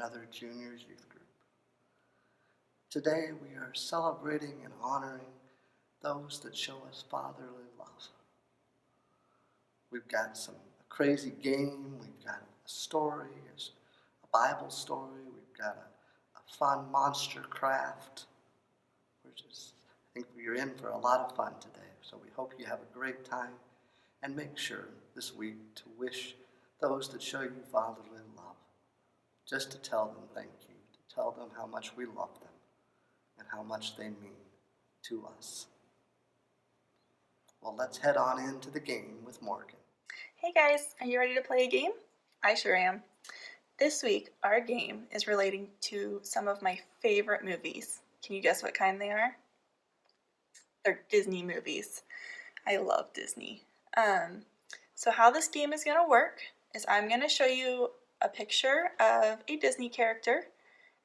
another Juniors Youth Group. Today we are celebrating and honoring those that show us fatherly love. We've got a crazy game, we've got a story, a Bible story, we've got a fun monster craft. I think we're in for a lot of fun today, so we hope you have a great time, and make sure this week to wish those that show you fatherly love, just to tell them thank you, to tell them how much we love them and how much they mean to us. Well, let's head on into the game with Morgan. Hey guys, are you ready to play a game? I sure am. This week, our game is relating to some of my favorite movies. Can you guess what kind they are? They're Disney movies. I love Disney. So how this game is going to work is I'm going to show you a picture of a Disney character,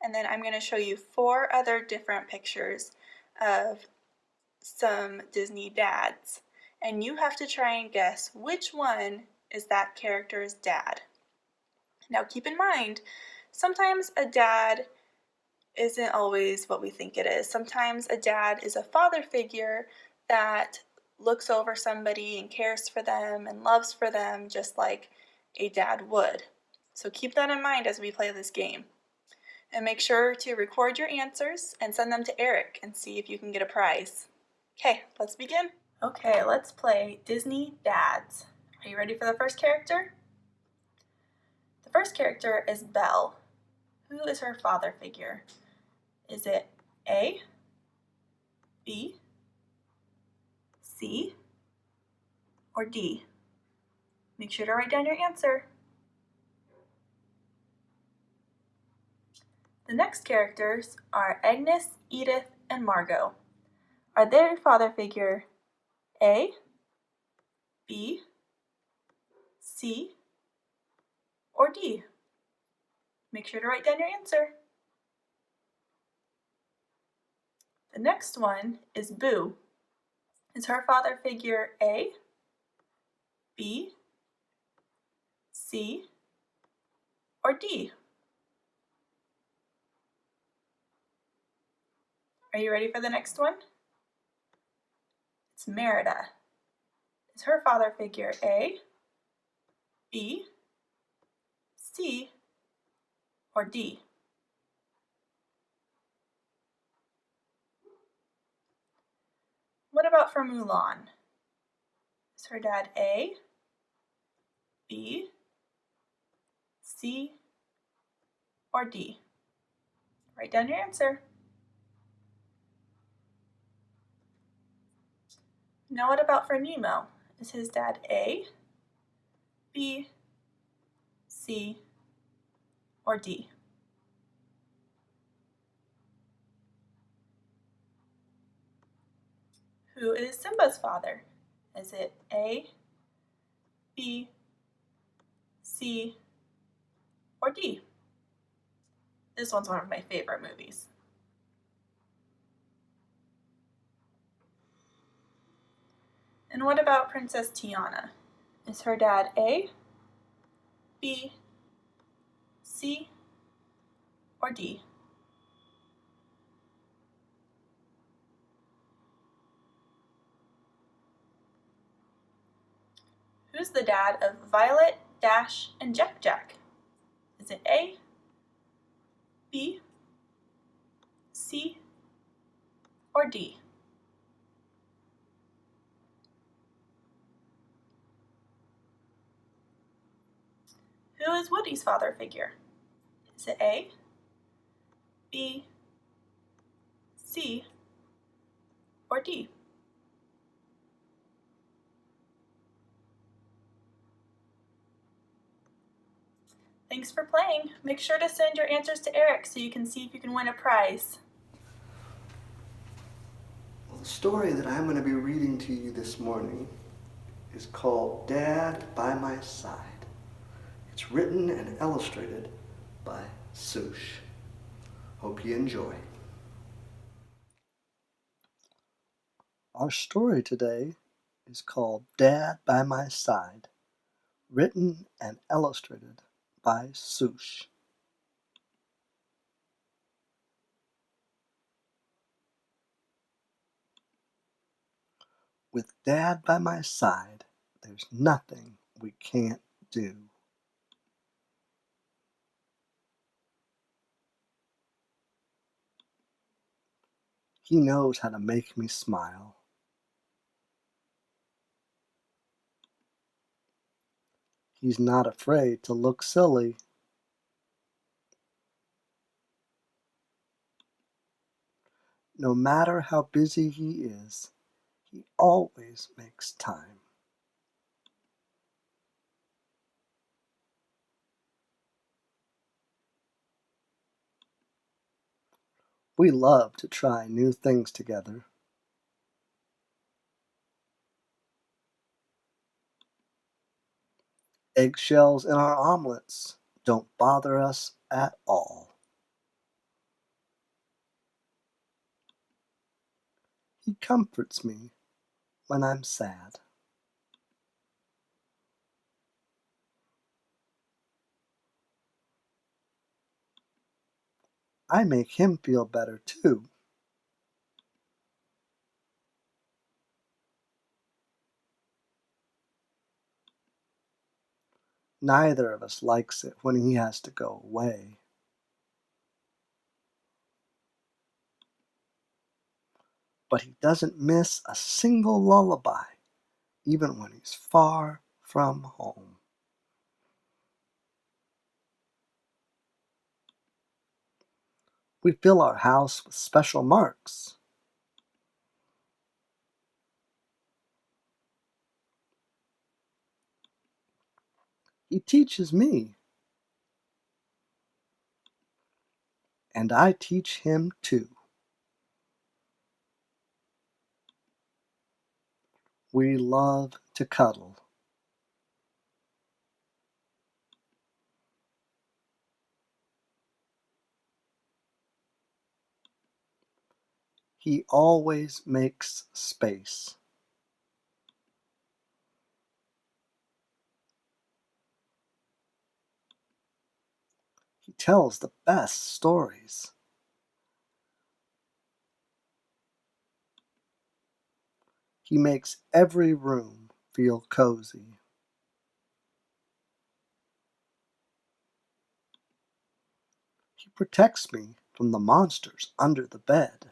and then I'm going to show you 4 other different pictures of some Disney dads. And you have to try and guess which one is that character's dad. Now keep in mind, sometimes a dad isn't always what we think it is. Sometimes a dad is a father figure that looks over somebody and cares for them and loves for them just like a dad would. So keep that in mind as we play this game. And make sure to record your answers and send them to Eric and see if you can get a prize. Okay, let's begin. Okay, let's play Disney Dads. Are you ready for the first character? The first character is Belle. Who is her father figure? Is it A, B, C, or D? Make sure to write down your answer. The next characters are Agnes, Edith, and Margo. Are their father figure A, B, C, or D? Make sure to write down your answer. The next one is Boo. Is her father figure A, B, C, or D? Are you ready for the next one? It's Merida. Is her father figure A, B, C, or D? What about for Mulan? Is her dad A, B, C, or D? Write down your answer. Now what about for Nemo? Is his dad A, B, C, or D? Who is Simba's father? Is it A, B, C, or D? This one's one of my favorite movies. And what about Princess Tiana? Is her dad A, B, C, or D? Who's the dad of Violet, Dash, and Jack Jack? Is it A, B, C, or D? Who is Woody's father figure? Is it A, B, C, or D? Thanks for playing. Make sure to send your answers to Eric so you can see if you can win a prize. Well, the story that I'm going to be reading to you this morning is called Dad by My Side. It's written and illustrated by Sush. Hope you enjoy. Our story today is called Dad by My Side, written and illustrated by Sush. With Dad by my side, there's nothing we can't do. He knows how to make me smile. He's not afraid to look silly. No matter how busy he is, he always makes time. We love to try new things together. Eggshells in our omelets don't bother us at all. He comforts me when I'm sad. I make him feel better too. Neither of us likes it when he has to go away. But he doesn't miss a single lullaby, even when he's far from home. We fill our house with special marks. He teaches me, and I teach him too. We love to cuddle. He always makes space. He tells the best stories. He makes every room feel cozy. He protects me from the monsters under the bed.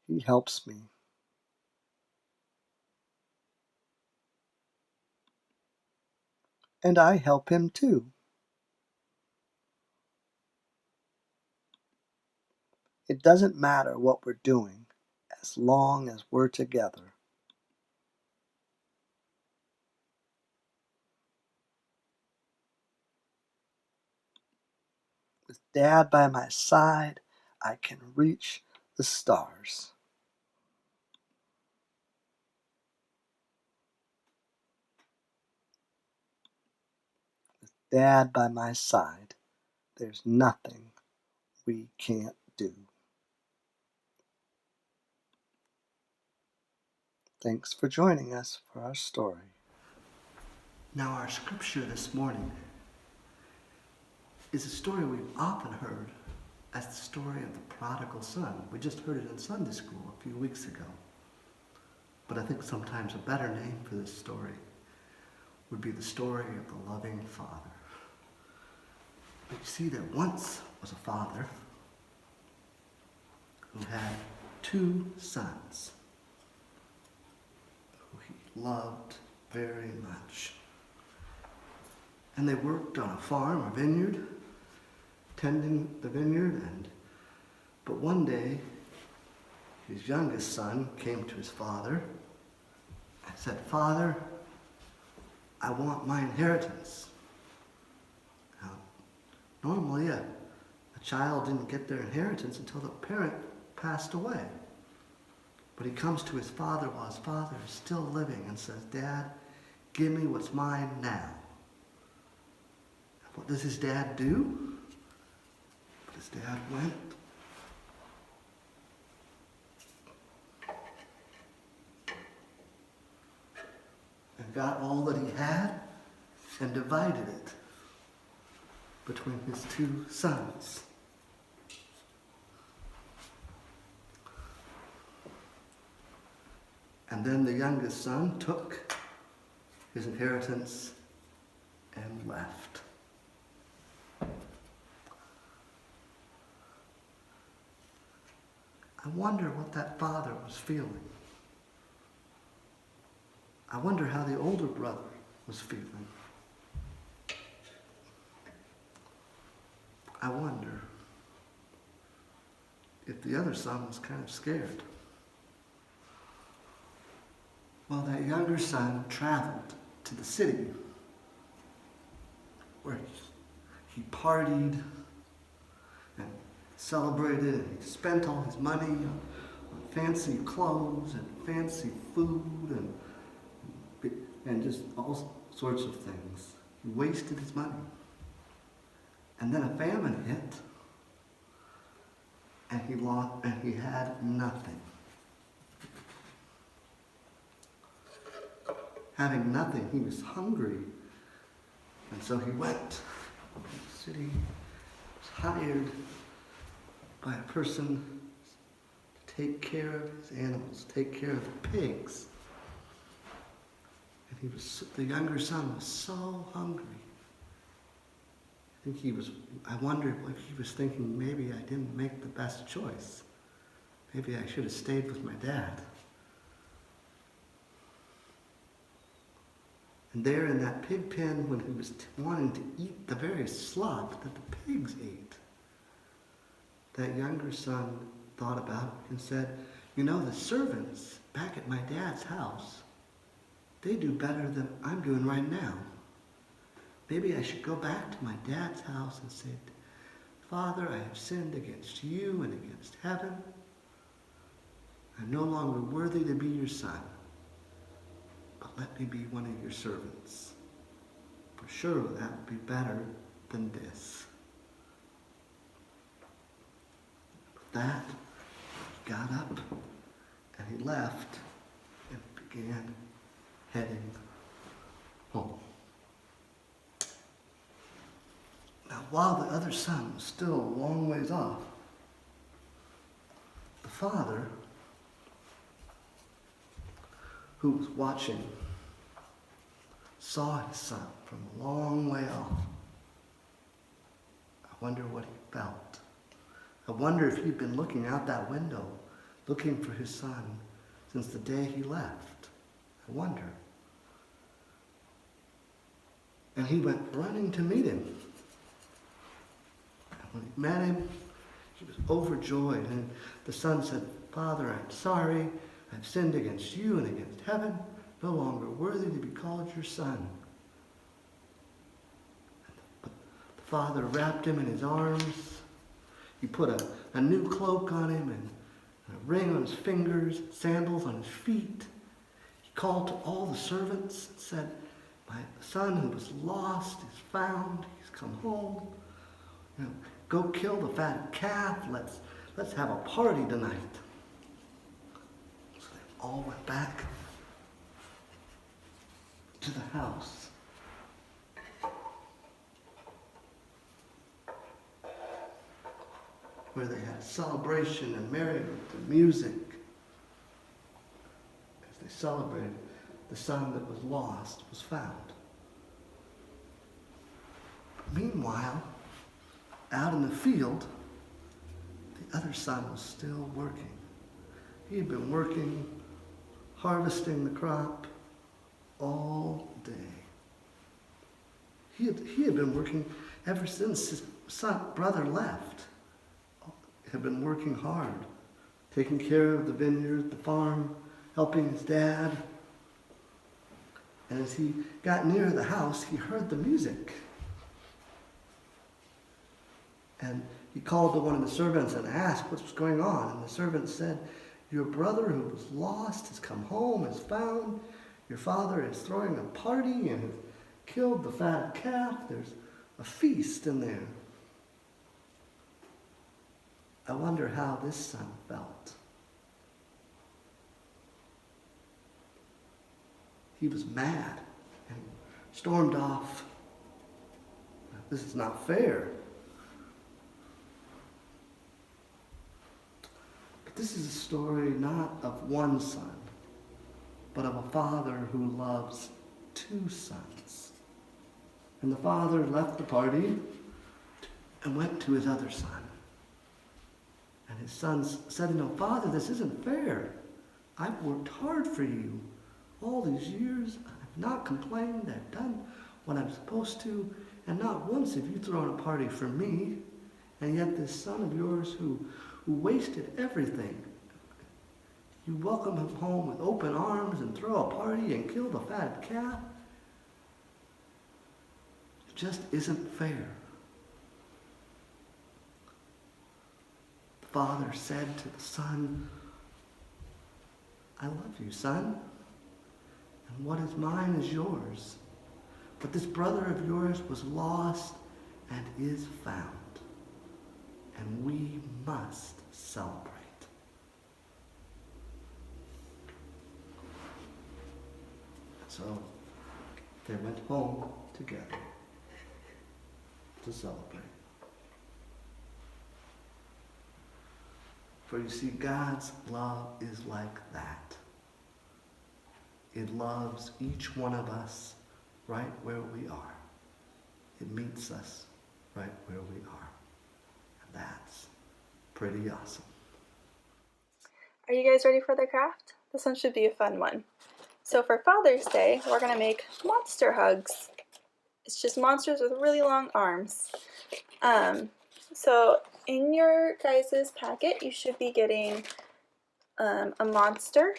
He helps me. And I help him too. It doesn't matter what we're doing as long as we're together. With Dad by my side, I can reach the stars. With Dad by my side, there's nothing we can't do. Thanks for joining us for our story. Now, our scripture this morning is a story we've often heard as the story of the prodigal son. We just heard it in Sunday school a few weeks ago. But I think sometimes a better name for this story would be the story of the loving father. But you see, there once was a father who had two sons who he loved very much. And they worked on a farm, a vineyard, tending the vineyard. But one day, his youngest son came to his father and said, "Father, I want my inheritance." Now, normally a child didn't get their inheritance until the parent passed away. But he comes to his father while his father is still living and says, "Dad, give me what's mine now." What does his dad do? His dad went and got all that he had and divided it between his two sons. And then the youngest son took his inheritance and left. I wonder what that father was feeling. I wonder how the older brother was feeling. I wonder if the other son was kind of scared. Well, that younger son traveled to the city where he partied and celebrated, and he spent all his money on fancy clothes and fancy food and just all sorts of things. He wasted his money. And then a famine hit, and he had nothing. Having nothing, he was hungry. And so he went to the city, was hired by a person to take care of his animals, take care of the pigs. And the younger son was so hungry. I wondered if he was thinking, maybe I didn't make the best choice. Maybe I should have stayed with my dad. And there in that pig pen, when he was wanting to eat the very slop that the pigs ate, that younger son thought about it and said, the servants back at my dad's house, they do better than I'm doing right now. Maybe I should go back to my dad's house and say, Father, I have sinned against you and against heaven. I'm no longer worthy to be your son, but let me be one of your servants. For sure that would be better than this. With that, he got up and he left and began heading home. Now, while the other son was still a long ways off, the father, who was watching, saw his son from a long way off. I wonder what he felt. I wonder if he'd been looking out that window, looking for his son since the day he left. I wonder. And he went running to meet him. When he met him, he was overjoyed. And the son said, Father, I'm sorry. I've sinned against you and against heaven, no longer worthy to be called your son. But the father wrapped him in his arms. He put a new cloak on him and a ring on his fingers, sandals on his feet. He called to all the servants and said, my son who was lost is found. He's come home. Go kill the fatted calf. Let's have a party tonight. So they all went back to the house. Where they had celebration and merriment and music. As they celebrated, the son that was lost was found. But meanwhile, out in the field, the other son was still working. He had been working, harvesting the crop all day. He had been working ever since his brother left. He had been working hard, taking care of the vineyard, the farm, helping his dad. And as he got near the house, he heard the music. And he called to one of the servants and asked what was going on. And the servant said, your brother who was lost has come home, is found. Your father is throwing a party and has killed the fatted calf. There's a feast in there. I wonder how this son felt. He was mad and stormed off. This is not fair. This is a story not of one son, but of a father who loves two sons. And the father left the party and went to his other son. And his sons said to him, "Father, this isn't fair. I've worked hard for you all these years. I've not complained. I've done what I'm supposed to. And not once have you thrown a party for me. And yet this son of yours who wasted everything, you welcome him home with open arms and throw a party and kill the fatted calf. It just isn't fair." The father said to the son, "I love you, son, and what is mine is yours. But this brother of yours was lost and is found, and we must celebrate." So they went home together to celebrate. For you see, God's love is like that. It loves each one of us right where we are. It meets us right where we are. And that's pretty awesome. Are you guys ready for the craft? This one should be a fun one. So for Father's Day, we're going to make monster hugs. It's just monsters with really long arms. So in your guys' packet, you should be getting a monster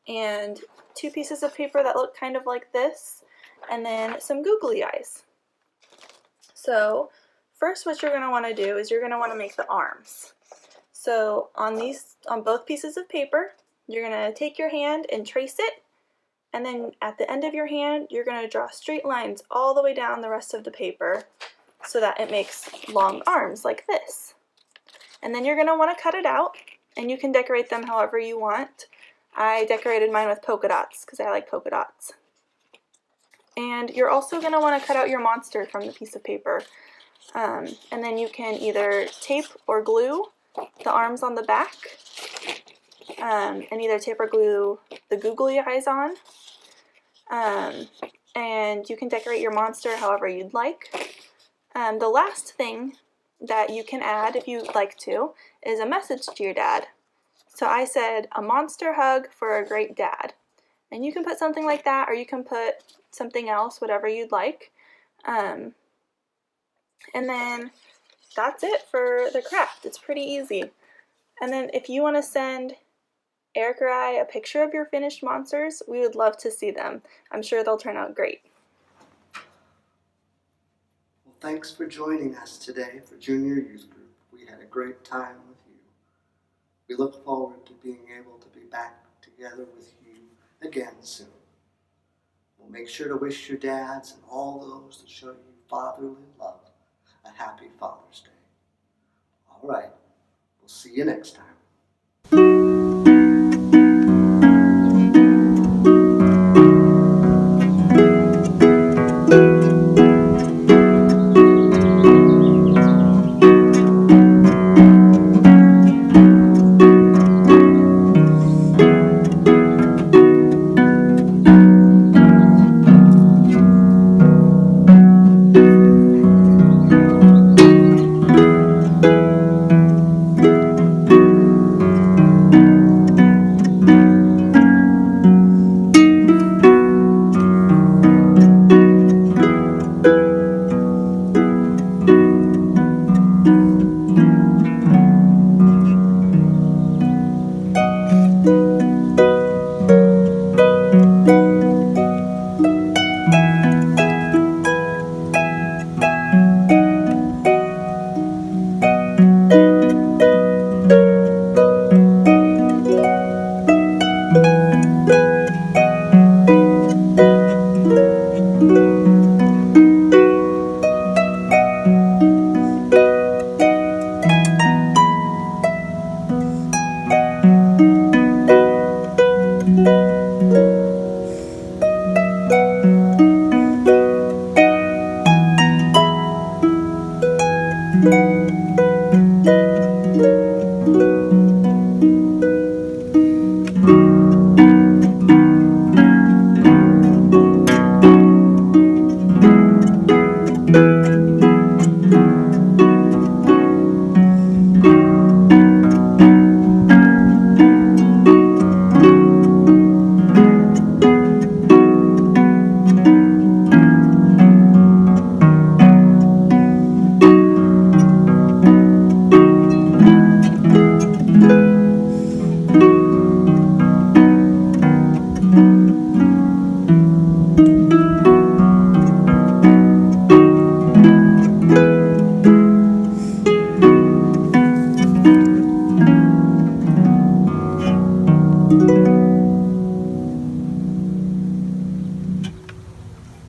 and 2 pieces of paper that look kind of like this, and then some googly eyes. So first what you're going to want to do is you're going to want to make the arms. So on both pieces of paper, you're going to take your hand and trace it, and then at the end of your hand, you're going to draw straight lines all the way down the rest of the paper so that it makes long arms like this. And then you're going to want to cut it out, and you can decorate them however you want. I decorated mine with polka dots because I like polka dots. And you're also going to want to cut out your monster from the piece of paper. And then you can either tape or glue the arms on the back, and either tape or glue the googly eyes on. And you can decorate your monster however you'd like. The last thing that you can add, if you'd like to, is a message to your dad. So I said, "A monster hug for a great dad." And you can put something like that, or you can put something else, whatever you'd like. And then that's it for the craft. It's pretty easy. And then if you want to send Eric or I a picture of your finished monsters, we would love to see them. I'm sure they'll turn out great. Well, thanks for joining us today for Junior Youth Group. We had a great time with you. We look forward to being able to be back together with you again soon. We'll make sure to wish your dads and all those that show you fatherly love a happy Father's Day. All right, we'll see you next time.